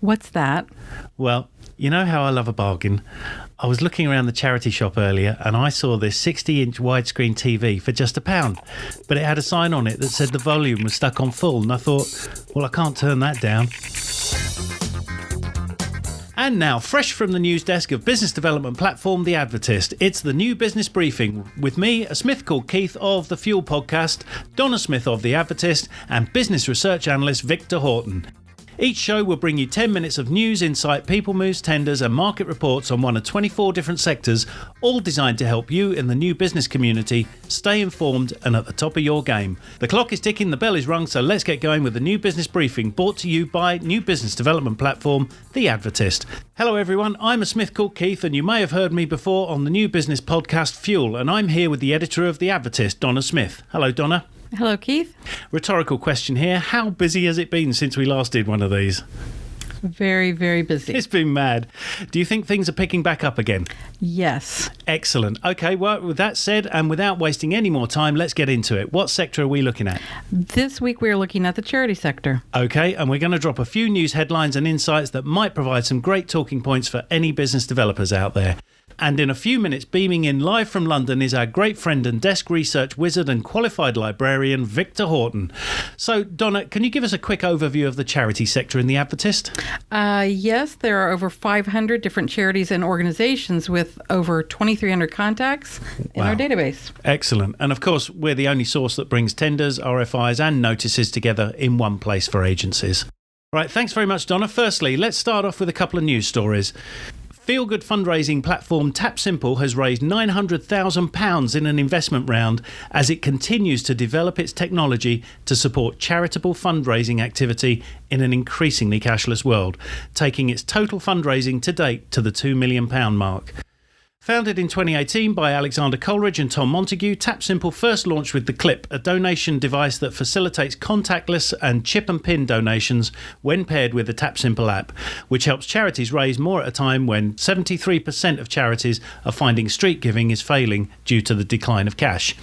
What's that? Well, you know how I love a bargain? I was looking around the charity shop earlier and I saw this 60-inch widescreen TV for just £1, but it had a sign on it that said the volume was stuck on full, and I thought, well, I can't turn that down. And now, fresh from the news desk of business development platform The Advertist, it's the new business briefing with me, a Smith called Keith of the Fuel podcast, Donna Smith of The Advertist, and business research analyst Victor Houghton. Each show will bring you 10 minutes of news, insight, people moves, tenders and market reports on one of 24 different sectors, all designed to help you in the new business community stay informed and at the top of your game. The clock is ticking, the bell is rung, so let's get going with the new business briefing brought to you by new business development platform, The Advertist. Hello everyone, I'm a Smith called Keith and you may have heard me before on the new business podcast Fuel, and I'm here with the editor of The Advertist, Donna Smith. Hello Donna. Hello, Keith. Rhetorical question here. How busy has it been since we last did one of these? Very, very busy. It's been mad. Do you think things are picking back up again? Yes. Excellent. Okay, well, with that said, and without wasting any more time, let's get into it. What sector are we looking at? This week we're looking at the charity sector. Okay, and we're going to drop a few news headlines and insights that might provide some great talking points for any business developers out there. And in a few minutes, beaming in live from London is our great friend and desk research wizard and qualified librarian, Victor Houghton. So, Donna, can you give us a quick overview of the charity sector in The Advertist? Yes, there are over 500 different charities and organizations with over 2,300 contacts in our database. Excellent. And of course, we're the only source that brings tenders, RFIs and notices together in one place for agencies. Right, thanks very much, Donna. Firstly, let's start off with a couple of news stories. Feel-good fundraising platform TapSimple has raised £900,000 in an investment round as it continues to develop its technology to support charitable fundraising activity in an increasingly cashless world, taking its total fundraising to date to the £2 million mark. Founded in 2018 by Alexander Coleridge and Tom Montague, TapSimple first launched with the Clip, a donation device that facilitates contactless and chip and pin donations when paired with the TapSimple app, which helps charities raise more at a time when 73% of charities are finding street giving is failing due to the decline of cash.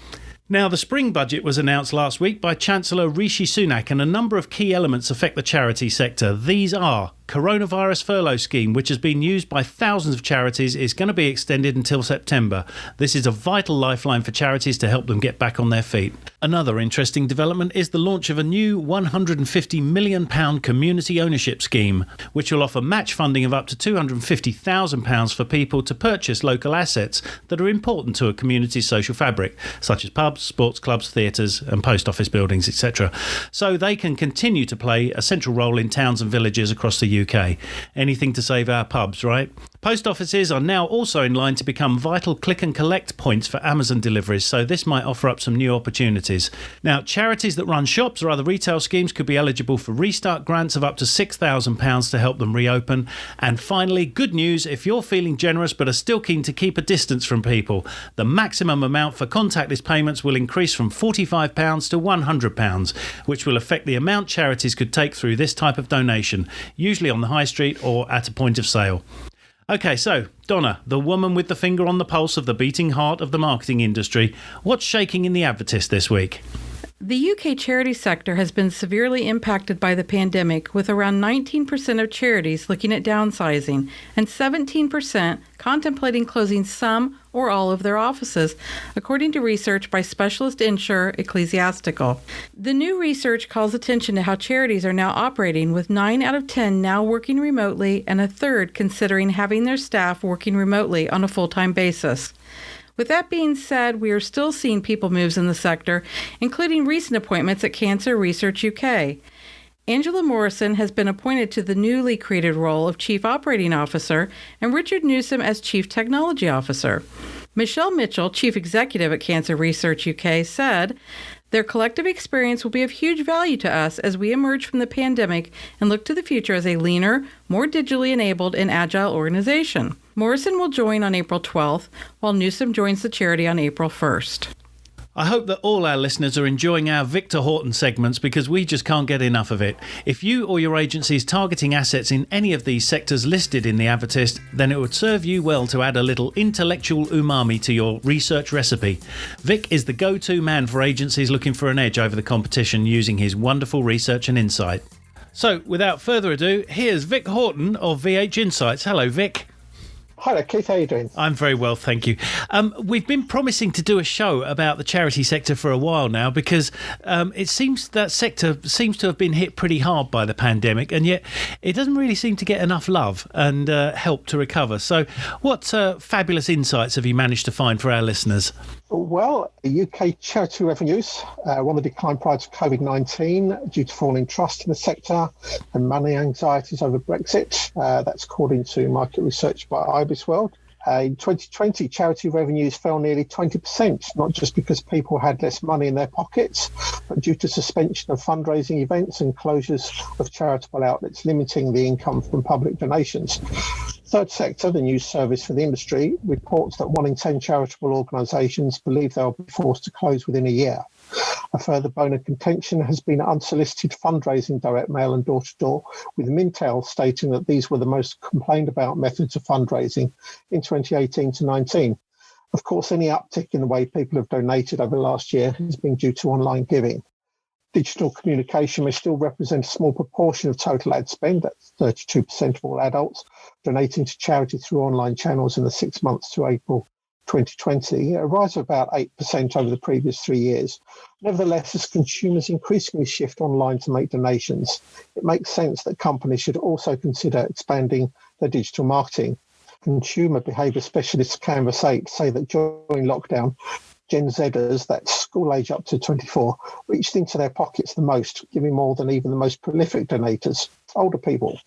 Now, the spring budget was announced last week by Chancellor Rishi Sunak, and a number of key elements affect the charity sector. These are coronavirus furlough scheme, which has been used by thousands of charities, is going to be extended until September. This is a vital lifeline for charities to help them get back on their feet. Another interesting development is the launch of a new £150 million community ownership scheme, which will offer match funding of up to £250,000 for people to purchase local assets that are important to a community's social fabric, such as pubs, sports clubs, theatres and post office buildings, etc. So they can continue to play a central role in towns and villages across the UK. Anything to save our pubs, right? Post offices are now also in line to become vital click and collect points for Amazon deliveries, so this might offer up some new opportunities. Now, charities that run shops or other retail schemes could be eligible for restart grants of up to £6,000 to help them reopen. And finally, good news, if you're feeling generous but are still keen to keep a distance from people, the maximum amount for contactless payments will increase from £45 to £100, which will affect the amount charities could take through this type of donation, usually on the high street or at a point of sale. Okay, so, Donna, the woman with the finger on the pulse of the beating heart of the marketing industry, what's shaking in The Advertist this week? The UK charity sector has been severely impacted by the pandemic, with around 19% of charities looking at downsizing and 17% contemplating closing some or all of their offices, according to research by specialist insurer Ecclesiastical. The new research calls attention to how charities are now operating, with 9 out of 10 now working remotely and a third considering having their staff working remotely on a full-time basis. With that being said, we are still seeing people moves in the sector, including recent appointments at Cancer Research UK. Angela Morrison has been appointed to the newly created role of Chief Operating Officer and Richard Newsom as Chief Technology Officer. Michelle Mitchell, Chief Executive at Cancer Research UK, said, "Their collective experience will be of huge value to us as we emerge from the pandemic and look to the future as a leaner, more digitally enabled and agile organization." Morrison will join on April 12th, while Newsom joins the charity on April 1st. I hope that all our listeners are enjoying our Victor Houghton segments, because we just can't get enough of it. If you or your agency is targeting assets in any of these sectors listed in The Advertist, then it would serve you well to add a little intellectual umami to your research recipe. Vic is the go-to man for agencies looking for an edge over the competition, using his wonderful research and insight. So, without further ado, here's Vic Houghton of VH Insights. Hello, Vic. Hi there, Keith. How are you doing? I'm very well, thank you. We've been promising to do a show about the charity sector for a while now because it seems that sector seems to have been hit pretty hard by the pandemic, and yet it doesn't really seem to get enough love and help to recover. So what fabulous insights have you managed to find for our listeners? Well, UK charity revenues were on the decline prior to COVID-19 due to falling trust in the sector and money anxieties over Brexit. That's according to market research by IBISWorld. In 2020, charity revenues fell nearly 20%, not just because people had less money in their pockets, but due to suspension of fundraising events and closures of charitable outlets, limiting the income from public donations. Third Sector, the news service for the industry, reports that 1 in 10 charitable organisations believe they'll be forced to close within a year. A further bone of contention has been unsolicited fundraising, direct mail and door-to-door, with Mintel stating that these were the most complained about methods of fundraising in 2018 to 19. Of course, any uptick in the way people have donated over the last year has been due to online giving. Digital communication may still represent a small proportion of total ad spend, that's 32% of all adults, donating to charity through online channels in the 6 months to April 2020, a rise of about 8% over the previous 3 years. Nevertheless, as consumers increasingly shift online to make donations, it makes sense that companies should also consider expanding their digital marketing. Consumer behaviour specialists Canvas 8 say that during lockdown, Gen Zers, that's school age up to 24, reached into their pockets the most, giving more than even the most prolific donators, older people.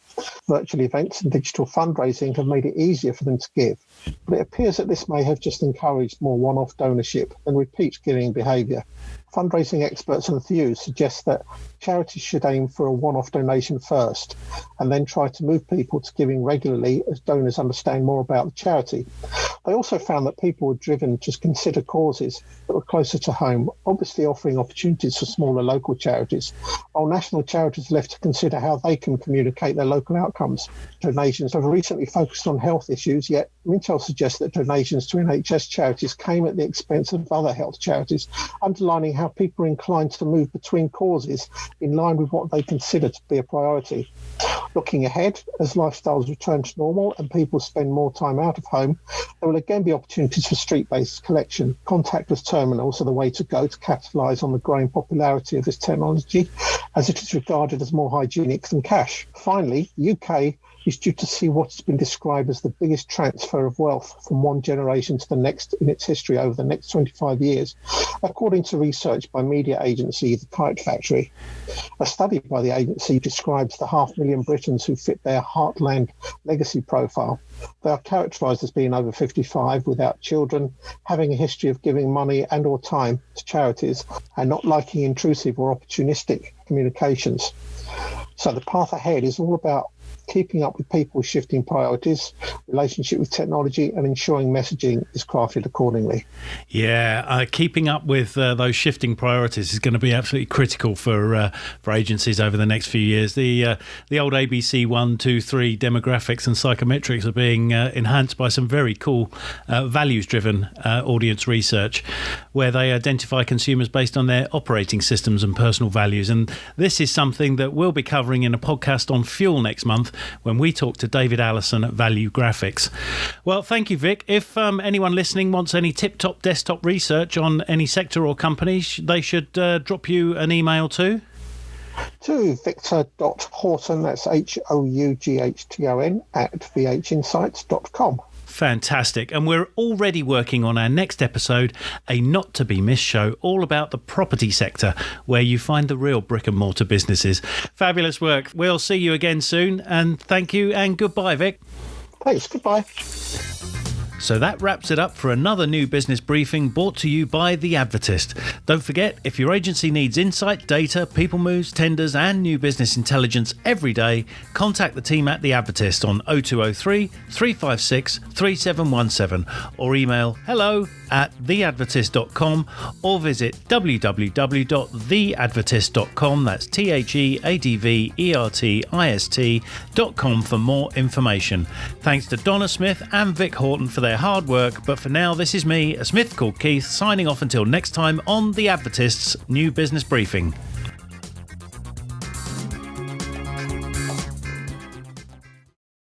Virtual events and digital fundraising have made it easier for them to give, but it appears that this may have just encouraged more one-off donorship than repeat giving behaviour. Fundraising experts and thews suggest that charities should aim for a one-off donation first and then try to move people to giving regularly as donors understand more about the charity. They also found that people were driven to consider causes that were closer to home, obviously offering opportunities for smaller local charities, while national charities are left to consider how they can communicate their local outcomes. Donations have recently focused on health issues, yet Mintel suggests that donations to NHS charities came at the expense of other health charities, underlining how people are inclined to move between causes in line with what they consider to be a priority. Looking ahead, as lifestyles return to normal and people spend more time out of home, there will again be opportunities for street-based collection. Contactless terminals are the way to go to capitalise on the growing popularity of this technology, as it is regarded as more hygienic than cash. Finally, UK is due to see what has been described as the biggest transfer of wealth from one generation to the next in its history over the next 25 years, according to research by media agency The Kite Factory. A study by the agency describes the 500,000 Britons who fit their Heartland legacy profile. They are characterised as being over 55, without children, having a history of giving money and or time to charities, and not liking intrusive or opportunistic communications. So the path ahead is all about keeping up with people's shifting priorities, relationship with technology, and ensuring messaging is crafted accordingly. Yeah, keeping up with those shifting priorities is going to be absolutely critical for agencies over the next few years. The old ABC 1, 2, 3 demographics and psychometrics are being enhanced by some very cool values-driven audience research, where they identify consumers based on their operating systems and personal values. And this is something that we'll be covering in a podcast on fuel next month, when we talk to David Allison at Value Graphics. Well, thank you, Vic. If anyone listening wants any tip-top desktop research on any sector or company, they should drop you an email to victor.houghton, that's Houghton, at vhinsights.com. Fantastic. And we're already working on our next episode, a not to be missed show all about the property sector, where you find the real brick and mortar businesses. Fabulous work. We'll see you again soon, and thank you and goodbye, Vic. Thanks. Goodbye. So that wraps it up for another new business briefing brought to you by The Advertist. Don't forget, if your agency needs insight, data, people moves, tenders and new business intelligence every day, contact the team at The Advertist on 0203 356 3717 or email hello@theadvertist.com or visit www.theadvertist.com, that's theadvertist.com for more information. Thanks to Donna Smith and Vic Houghton for their hard work, but for now this is me, a Smith called Keith, signing off until next time on The Advertist's New Business Briefing.